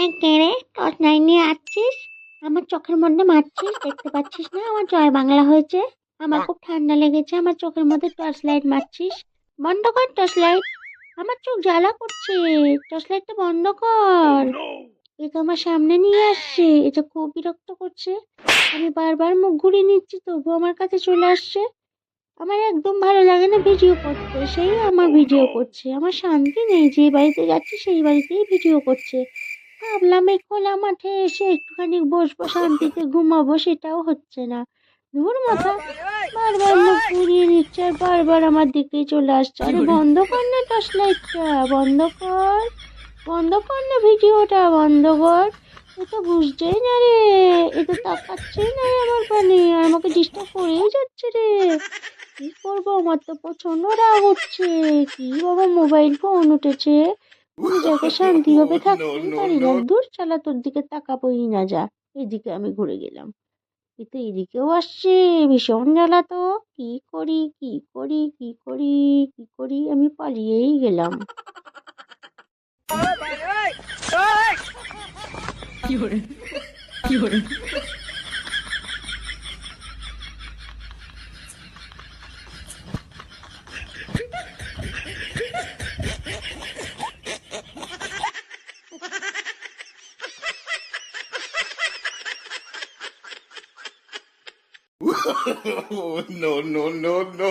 এই কে রে? Torch light নিয়ে আসছিস? আমার চোখের মধ্যে মারছিস, দেখতে পাচ্ছিস না আমার জয় বাংলা হয়েছে? আমার খুব ঠান্ডা লেগেছে, আমার চোখের মধ্যে টর্চ লাইট মারছিস। বন্ধ কর টর্চ লাইট, আমার চোখ জ্বালা করছে। টর্চ লাইটটা বন্ধ কর। এ তো আমার সামনে নিয়ে আসছে, এটা খুব বিরক্ত করছে। আমি বারবার মুখ ঘুরিয়ে নিচ্ছি তবু আমার কাছে চলে আসছে। আমার একদম ভালো লাগে না ভিডিও করতে, সেই আমার ভিডিও করছে। আমার শান্তি নেই, যে বাড়িতে যাচ্ছি সেই বাড়িতেই ভিডিও করছে। ভাবলাম এই খোলা মাঠে এসে একটুখানি বসবো, শান্তিতে ঘুমাবো, সেটাও হচ্ছে না। ধুর মাথা, বারবার মুখ ঘুরিয়ে নিচ্ছে আর বারবার আমার দিকেই চলে আসছে। আরে বন্ধ কর না টর্চ লাইটটা, বন্ধ কর, বন্ধ কর না ভিডিওটা, বন্ধ কর। এ তো বুঝছেই না রে, এ তো তাকাচ্ছেই না রে আমার পানে, আর আমাকে ডিস্টার্ব করেই যাচ্ছে রে। কি করবো, আমার তো প্রচন্ড রাগ উঠছে। কি বাবা, মোবাইল ফোন উঠেছে, কোনো জায়গায় শান্তিভাবে No, থাকতেই no, পারি না। no. দূর চালা, তোর দিকে তাকাবোই না, যা। এদিকে আমি ঘুরে গেলাম, কিন্তু এদিকেও আসছে। ভীষণ জ্বালা তো। কি করি, কি করি, কি করি, কি করি, আমি পালিয়েই গেলাম। No, no, no, no.